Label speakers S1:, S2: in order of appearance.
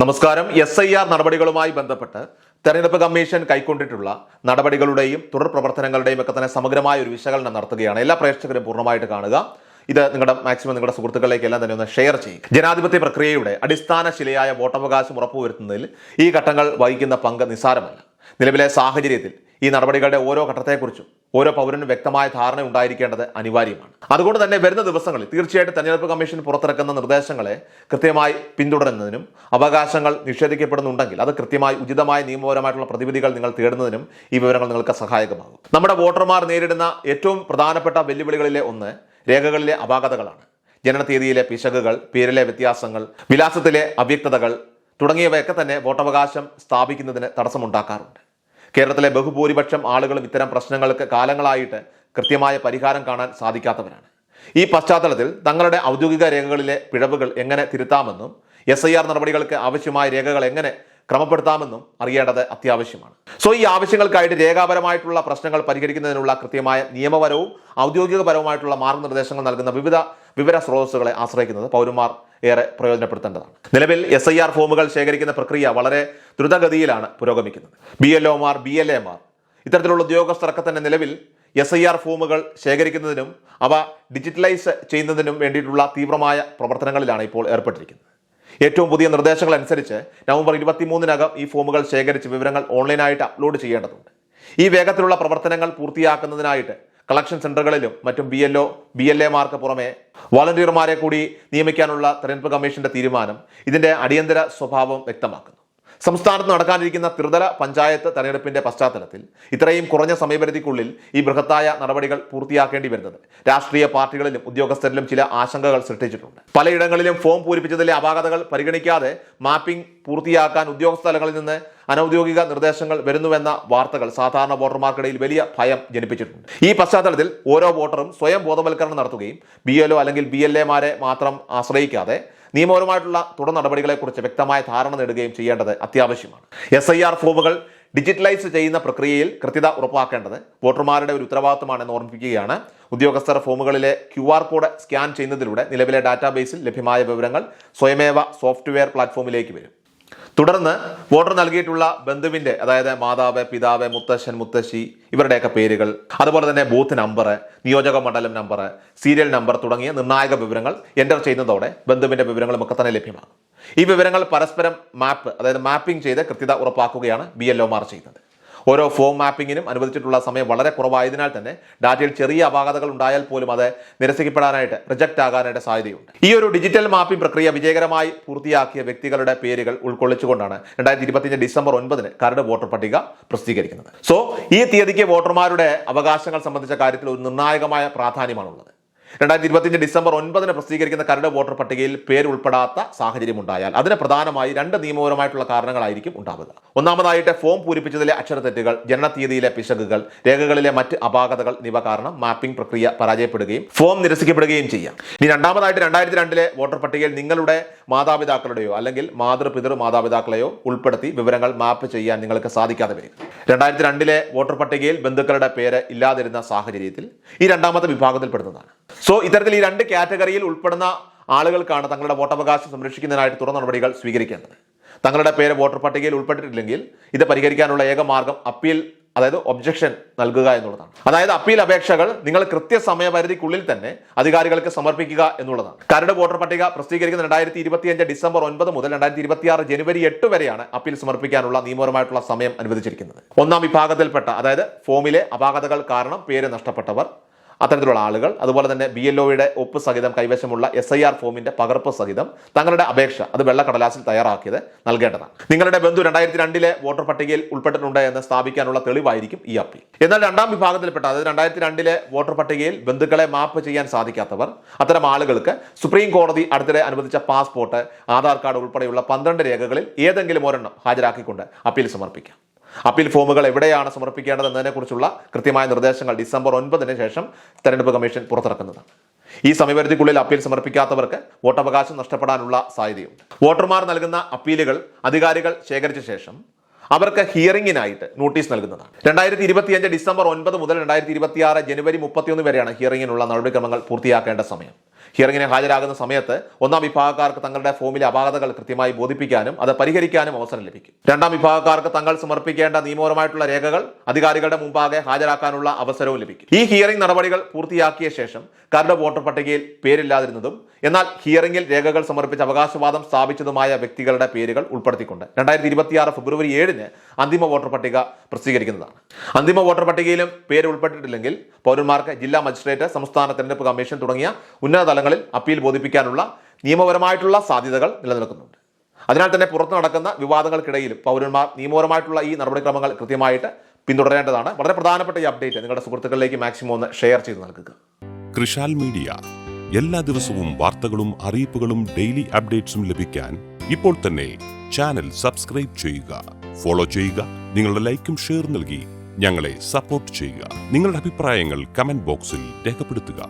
S1: നമസ്കാരം. SIR നടപടികളുമായി ബന്ധപ്പെട്ട് തെരഞ്ഞെടുപ്പ് കമ്മീഷൻ കൈക്കൊണ്ടിട്ടുള്ള നടപടികളുടെയും തുടർ പ്രവർത്തനങ്ങളുടെയും ഒക്കെ തന്നെ സമഗ്രമായ ഒരു വിശകലനം നടത്തുകയാണ്. എല്ലാ പ്രേക്ഷകരും പൂർണ്ണമായിട്ട് കാണുക. ഇത് നിങ്ങളുടെ സുഹൃത്തുക്കളിലേക്ക് എല്ലാം തന്നെ ഒന്ന് ഷെയർ ചെയ്യും. ജനാധിപത്യ പ്രക്രിയയുടെ അടിസ്ഥാന ശിലയായ വോട്ടവകാശം ഉറപ്പുവരുത്തുന്നതിൽ ഈ ഘട്ടങ്ങൾ വഹിക്കുന്ന പങ്ക് നിസ്സാരമല്ല. നിലവിലെ സാഹചര്യത്തിൽ ഈ നടപടികളുടെ ഓരോ ഘട്ടത്തെക്കുറിച്ചും ഓരോ പൗരനും വ്യക്തമായ ധാരണ ഉണ്ടായിരിക്കേണ്ടത് അനിവാര്യമാണ്. അതുകൊണ്ട് തന്നെ വരുന്ന ദിവസങ്ങളിൽ തീർച്ചയായിട്ടും തെരഞ്ഞെടുപ്പ് കമ്മീഷൻ പുറത്തിറക്കുന്ന നിർദ്ദേശങ്ങളെ കൃത്യമായി പിന്തുടരുന്നതിനും അവകാശങ്ങൾ നിഷേധിക്കപ്പെടുന്നുണ്ടെങ്കിൽ അത് കൃത്യമായി ഉചിതമായ നിയമപരമായിട്ടുള്ള പ്രതിവിധികൾ നിങ്ങൾ തേടുന്നതിനും ഈ വിവരങ്ങൾ നിങ്ങൾക്ക് സഹായകമാകും. നമ്മുടെ വോട്ടർമാർ നേരിടുന്ന ഏറ്റവും പ്രധാനപ്പെട്ട വെല്ലുവിളികളിലെ ഒന്ന് രേഖകളിലെ അപാകതകളാണ്. ജനനതീയതിയിലെ പിശകുകൾ, പേരിലെ വ്യത്യാസങ്ങൾ, വിലാസത്തിലെ അവ്യക്തതകൾ തുടങ്ങിയവയൊക്കെ തന്നെ വോട്ടവകാശം സ്ഥാപിക്കുന്നതിന് തടസ്സമുണ്ടാക്കാറുണ്ട്. കേരളത്തിലെ ബഹുഭൂരിപക്ഷം ആളുകളും ഇത്തരം പ്രശ്നങ്ങൾക്ക് കാലങ്ങളായിട്ട് കൃത്യമായ പരിഹാരം കാണാൻ സാധിക്കാത്തവരാണ്. ഈ പശ്ചാത്തലത്തിൽ തങ്ങളുടെ ഔദ്യോഗിക രേഖകളിലെ പിഴവുകൾ എങ്ങനെ തിരുത്താമെന്നും SIR നടപടികൾക്ക് ആവശ്യമായ രേഖകൾ എങ്ങനെ ക്രമപ്പെടുത്താമെന്നും അറിയേണ്ടത് അത്യാവശ്യമാണ്. ഈ ആവശ്യങ്ങൾക്കായിട്ട് രേഖാപരമായിട്ടുള്ള പ്രശ്നങ്ങൾ പരിഹരിക്കുന്നതിനുള്ള കൃത്യമായ നിയമപരവും ഔദ്യോഗികപരവുമായിട്ടുള്ള മാർഗനിർദ്ദേശങ്ങൾ നൽകുന്ന വിവിധ വിവര സ്രോതസ്സുകളെ ആശ്രയിക്കുന്നത് പൗരന്മാർ ഏറെ പ്രയോജനപ്പെടുത്തേണ്ടതാണ്. നിലവിൽ SIR ഫോമുകൾ ശേഖരിക്കുന്ന പ്രക്രിയ വളരെ ദ്രുതഗതിയിലാണ് പുരോഗമിക്കുന്നത്. BLOമാർ, BLAമാർ ഇത്തരത്തിലുള്ള ഉദ്യോഗസ്ഥരൊക്കെ തന്നെ നിലവിൽ SIR ഫോമുകൾ ശേഖരിക്കുന്നതിനും അവ ഡിജിറ്റലൈസ് ചെയ്യുന്നതിനും വേണ്ടിയിട്ടുള്ള തീവ്രമായ പ്രവർത്തനങ്ങളിലാണ് ഇപ്പോൾ ഏർപ്പെട്ടിരിക്കുന്നത്. ഏറ്റവും പുതിയ നിർദ്ദേശങ്ങൾ അനുസരിച്ച് നവംബർ 23-നകം ഈ ഫോമുകൾ ശേഖരിച്ച് വിവരങ്ങൾ ഓൺലൈനായിട്ട് അപ്ലോഡ് ചെയ്യേണ്ടതുണ്ട്. ഈ വേഗത്തിലുള്ള പ്രവർത്തനങ്ങൾ പൂർത്തിയാക്കുന്നതിനായിട്ട് കളക്ഷൻ സെന്ററുകളിലും മറ്റും BLAമാർക്ക് പുറമെ വോളണ്ടിയർമാരെ കൂടി നിയമിക്കാനുള്ള തെരഞ്ഞെടുപ്പ് കമ്മീഷന്റെ തീരുമാനം ഇതിന്റെ അടിയന്തര സ്വഭാവം വ്യക്തമാക്കുന്നു. സംസ്ഥാനത്ത് നടക്കാനിരിക്കുന്ന ത്രിതല പഞ്ചായത്ത് തെരഞ്ഞെടുപ്പിന്റെ പശ്ചാത്തലത്തിൽ ഇത്രയും കുറഞ്ഞ സമയപരിധിക്കുള്ളിൽ ഈ ബൃഹത്തായ നടപടികൾ പൂർത്തിയാക്കേണ്ടി വരുന്നത് രാഷ്ട്രീയ പാർട്ടികളിലും ഉദ്യോഗസ്ഥരിലും ചില ആശങ്കകൾ സൃഷ്ടിച്ചിട്ടുണ്ട്. പലയിടങ്ങളിലും ഫോം പൂരിപ്പിച്ചതിലെ അപാകതകൾ പരിഗണിക്കാതെ മാപ്പിംഗ് പൂർത്തിയാക്കാൻ ഉദ്യോഗസ്ഥ തലങ്ങളിൽ നിന്ന് അനൌദ്യോഗിക നിർദ്ദേശങ്ങൾ വരുന്നുവെന്ന വാർത്തകൾ സാധാരണ വോട്ടർമാർക്കിടയിൽ വലിയ ഭയം ജനിപ്പിച്ചിട്ടുണ്ട്. ഈ പശ്ചാത്തലത്തിൽ ഓരോ വോട്ടറും സ്വയം ബോധവൽക്കരണം നടത്തുകയും BLO അല്ലെങ്കിൽ BLAമാരെ മാത്രം ആശ്രയിക്കാതെ നിയമപരമായിട്ടുള്ള തുടർ നടപടികളെക്കുറിച്ച് വ്യക്തമായ ധാരണ നേടുകയും ചെയ്യേണ്ടത് അത്യാവശ്യമാണ്. SIR ഫോമുകൾ ഡിജിറ്റലൈസ് ചെയ്യുന്ന പ്രക്രിയയിൽ കൃത്യത ഉറപ്പാക്കേണ്ടത് വോട്ടർമാരുടെ ഒരു ഉത്തരവാദിത്തമാണെന്ന് ഓർമ്മിപ്പിക്കുകയാണ്. ഉദ്യോഗസ്ഥർ ഫോമുകളിലെ QR കോഡ് സ്കാൻ ചെയ്യുന്നതിലൂടെ നിലവിലെ ഡാറ്റാബേസിൽ ലഭ്യമായ വിവരങ്ങൾ സ്വയമേവ സോഫ്റ്റ്വെയർ പ്ലാറ്റ്ഫോമിലേക്ക് വരും. തുടർന്ന് വോട്ടർ നൽകിയിട്ടുള്ള ബന്ധുവിന്റെ, അതായത് മാതാവ്, പിതാവ്, മുത്തശ്ശൻ, മുത്തശ്ശി ഇവരുടെയൊക്കെ പേരുകൾ, അതുപോലെ തന്നെ ബൂത്ത് നമ്പർ, നിയോജക മണ്ഡലം നമ്പർ, സീരിയൽ നമ്പർ തുടങ്ങിയ നിർണായക വിവരങ്ങൾ എൻ്റർ ചെയ്യുന്നതോടെ ബന്ധുവിന്റെ വിവരങ്ങളും ഒക്കെ തന്നെ ലഭ്യമാകും. ഈ വിവരങ്ങൾ പരസ്പരം മാപ്പിംഗ് ചെയ്ത് കൃത്യത ഉറപ്പാക്കുകയാണ് BLOമാർ ചെയ്യുന്നത്. ഓരോ ഫോം മാപ്പിങ്ങിനും അനുവദിച്ചിട്ടുള്ള സമയം വളരെ കുറവായതിനാൽ തന്നെ ഡാറ്റയിൽ ചെറിയ അപാകതകൾ ഉണ്ടായാൽ പോലും അത് നിരസിക്കപ്പെടാനായിട്ട്, റിജക്റ്റ് ആകാനായിട്ട് സാധ്യതയുണ്ട്. ഈ ഒരു ഡിജിറ്റൽ മാപ്പിംഗ് പ്രക്രിയ വിജയകരമായി പൂർത്തിയാക്കിയ വ്യക്തികളുടെ പേരുകൾ ഉൾക്കൊള്ളിച്ചുകൊണ്ടാണ് 2025 ഡിസംബർ 9 കരട് വോട്ടർ പട്ടിക പ്രസിദ്ധീകരിക്കുന്നത്. ഈ തീയതിക്ക് വോട്ടർമാരുടെ അവകാശങ്ങൾ സംബന്ധിച്ച കാര്യത്തിൽ ഒരു നിർണായകമായ പ്രാധാന്യമാണുള്ളത്. 2025 ഡിസംബർ 9 പ്രസിദ്ധീകരിക്കുന്ന കരട് വോട്ടർ പട്ടികയിൽ പേര് ഉൾപ്പെടാത്ത സാഹചര്യം ഉണ്ടായാൽ അതിന് പ്രധാനമായി രണ്ട് നിയമപരമായിട്ടുള്ള കാരണങ്ങളായിരിക്കും ഉണ്ടാവുക. ഒന്നാമതായിട്ട് ഫോം പൂരിപ്പിച്ചതിലെ അക്ഷരത്തെറ്റുകൾ, ജനനതീയതിയിലെ പിശകുകൾ, രേഖകളിലെ മറ്റ് അപാകതകൾ എന്നിവ കാരണം മാപ്പിംഗ് പ്രക്രിയ പരാജയപ്പെടുകയും ഫോം നിരസിക്കപ്പെടുകയും ചെയ്യാം. ഇനി രണ്ടാമതായിട്ട് 2002 വോട്ടർ പട്ടികയിൽ നിങ്ങളുടെ മാതാപിതാക്കളുടെയോ അല്ലെങ്കിൽ മാതൃപിതൃ മാതാപിതാക്കളെയോ ഉൾപ്പെടുത്തി വിവരങ്ങൾ മാപ്പ് ചെയ്യാൻ നിങ്ങൾക്ക് സാധിക്കാതെ വരും. 2002 വോട്ടർ പട്ടികയിൽ ബന്ധുക്കളുടെ പേര് ഇല്ലാതിരുന്ന സാഹചര്യത്തിൽ ഈ രണ്ടാമത്തെ വിഭാഗത്തിൽപ്പെടുന്നതാണ്. ഇത്തരത്തിൽ ഈ രണ്ട് കാറ്റഗറിയിൽ ഉൾപ്പെടുന്ന ആളുകൾക്കാണ് തങ്ങളുടെ വോട്ടവകാശം സംരക്ഷിക്കുന്നതിനായിട്ട് തുടർ നടപടികൾ സ്വീകരിക്കേണ്ടത്. തങ്ങളുടെ പേര് വോട്ടർ പട്ടികയിൽ ഉൾപ്പെട്ടിട്ടില്ലെങ്കിൽ ഇത് പരിഹരിക്കാനുള്ള ഏക മാർഗം അപ്പീൽ, അതായത് ഒബ്ജക്ഷൻ നൽകുക എന്നുള്ളതാണ്. അതായത് അപ്പീൽ അപേക്ഷകൾ നിങ്ങൾ കൃത്യസമയപരിധിക്കുള്ളിൽ തന്നെ അധികാരികൾക്ക് സമർപ്പിക്കുക എന്നുള്ളതാണ്. കരട് വോട്ടർ പട്ടിക പ്രസിദ്ധീകരിക്കുന്ന 2025 ഡിസംബർ 9 മുതൽ 2026 ജനുവരി 8 വരെയാണ് അപ്പീൽ സമർപ്പിക്കാനുള്ള നിയമപരമായിട്ടുള്ള സമയം അനുവദിച്ചിരിക്കുന്നത്. ഒന്നാം വിഭാഗത്തിൽപ്പെട്ട, അതായത് ഫോമിലെ അപാകതകൾ കാരണം പേര് നഷ്ടപ്പെട്ടവർ, അത്തരത്തിലുള്ള ആളുകൾ, അതുപോലെ തന്നെ BLOയുടെ ഒപ്പ് സഹിതം കൈവശമുള്ള SIR ഫോമിന്റെ പകർപ്പ് സഹിതം തങ്ങളുടെ അപേക്ഷ അത് വെള്ളക്കടലാസിൽ തയ്യാറാക്കിയത് നൽകേണ്ടതാണ്. നിങ്ങളുടെ ബന്ധു 2002 വോട്ടർ പട്ടികയിൽ ഉൾപ്പെട്ടിട്ടുണ്ട് എന്ന് സ്ഥാപിക്കാനുള്ള തെളിവായിരിക്കും ഈ അപ്പീൽ. എന്നാൽ രണ്ടാം വിഭാഗത്തിൽപ്പെട്ട, അതായത് 2002 വോട്ടർ പട്ടികയിൽ ബന്ധുക്കളെ മാപ്പ് ചെയ്യാൻ സാധിക്കാത്തവർ, അത്തരം ആളുകൾക്ക് സുപ്രീം കോടതി അടുത്തിടെ അനുവദിച്ച പാസ്പോർട്ട്, ആധാർ കാർഡ് ഉൾപ്പെടെയുള്ള 12 രേഖകളിൽ ഏതെങ്കിലും ഒരെണ്ണം ഹാജരാക്കിക്കൊണ്ട് അപ്പീൽ സമർപ്പിക്കാം. അപ്പീൽ ഫോമുകൾ എവിടെയാണ് സമർപ്പിക്കേണ്ടത് എന്നതിനെക്കുറിച്ചുള്ള കൃത്യമായ നിർദ്ദേശങ്ങൾ ഡിസംബർ 9 ശേഷം തെരഞ്ഞെടുപ്പ് കമ്മീഷൻ പുറത്തിറക്കുന്നതാണ്. ഈ സമയപരിധിക്കുള്ളിൽ അപ്പീൽ സമർപ്പിക്കാത്തവർക്ക് വോട്ടവകാശം നഷ്ടപ്പെടാനുള്ള സാധ്യതയുണ്ട്. വോട്ടർമാർ നൽകുന്ന അപ്പീലുകൾ അധികാരികൾ ശേഖരിച്ച ശേഷം അവർക്ക് ഹിയറിംഗിനായിട്ട് നോട്ടീസ് നൽകുന്നതാണ്. 2025 ഡിസംബർ 9 മുതൽ 2026 ജനുവരി 31 വരെയാണ് ഹിയറിംഗിനുള്ള നടപടിക്രമങ്ങൾ പൂർത്തിയാക്കേണ്ട സമയം. ഹിയറിംഗിന് ഹാജരാകുന്ന സമയത്ത് ഒന്നാം വിഭാഗക്കാർക്ക് തങ്ങളുടെ ഫോമിലെ അപാകതകൾ കൃത്യമായി ബോധിപ്പിക്കാനും അത് പരിഹരിക്കാനും അവസരം ലഭിക്കും. രണ്ടാം വിഭാഗക്കാർക്ക് തങ്ങൾ സമർപ്പിക്കേണ്ട നിയമപരമായിട്ടുള്ള രേഖകൾ അധികാരികളുടെ മുമ്പാകെ ഹാജരാക്കാനുള്ള അവസരവും ലഭിക്കും. ഈ ഹിയറിംഗ് നടപടികൾ പൂർത്തിയാക്കിയ ശേഷം കരട് വോട്ടർ പട്ടികയിൽ പേരില്ലാതിരുന്നതും എന്നാൽ ഹിയറിംഗിൽ രേഖകൾ സമർപ്പിച്ച് അവകാശവാദം സ്ഥാപിച്ചതുമായ വ്യക്തികളുടെ പേരുകൾ ഉൾപ്പെടുത്തിക്കൊണ്ട് 2026 ഫെബ്രുവരി 7-ന് അന്തിമ വോട്ടർ പട്ടിക പ്രസിദ്ധീകരിക്കുന്നതാണ്. അന്തിമ വോട്ടർ പട്ടികയിലും പേര് ഉൾപ്പെട്ടിട്ടില്ലെങ്കിൽ പൗരന്മാർക്ക് ജില്ലാ മജിസ്ട്രേറ്റ്, സംസ്ഥാന തെരഞ്ഞെടുപ്പ് കമ്മീഷൻ തുടങ്ങിയ ഉന്നത തലങ്ങളിൽ അപ്പീൽ ബോധിപ്പിക്കാനുള്ള നിയമപരമായിട്ടുള്ള സാധ്യതകൾ നിലനിൽക്കുന്നുണ്ട്. അതിനാൽ തന്നെ പുറത്തു നടക്കുന്ന വിവാദങ്ങൾക്കിടയിലും പൗരന്മാർ നിയമപരമായിട്ടുള്ള ഈ നടപടിക്രമങ്ങൾ കൃത്യമായിട്ട് പിന്തുടരേണ്ടതാണ്. വളരെ പ്രധാനപ്പെട്ട ഈ അപ്ഡേറ്റ് നിങ്ങളുടെ സുഹൃത്തുക്കളിലേക്ക് മാക്സിമം ഒന്ന് ഷെയർ ചെയ്ത് നൽകുക.
S2: കൃഷാൽ മീഡിയ എല്ലാ ദിവസവും വാർത്തകളും അറിയിപ്പുകളും ഡെയിലി അപ്ഡേറ്റ്സും ലഭിക്കാൻ ഇപ്പോൾ തന്നെ ചാനൽ സബ്സ്ക്രൈബ് ചെയ്യുക, ഫോളോ ചെയ്യുക, നിങ്ങളുടെ ലൈക്കും ഷെയർ നൽകി ഞങ്ങളെ സപ്പോർട്ട് ചെയ്യുക. നിങ്ങളുടെ അഭിപ്രായങ്ങൾ കമന്റ് ബോക്സിൽ രേഖപ്പെടുത്തുക.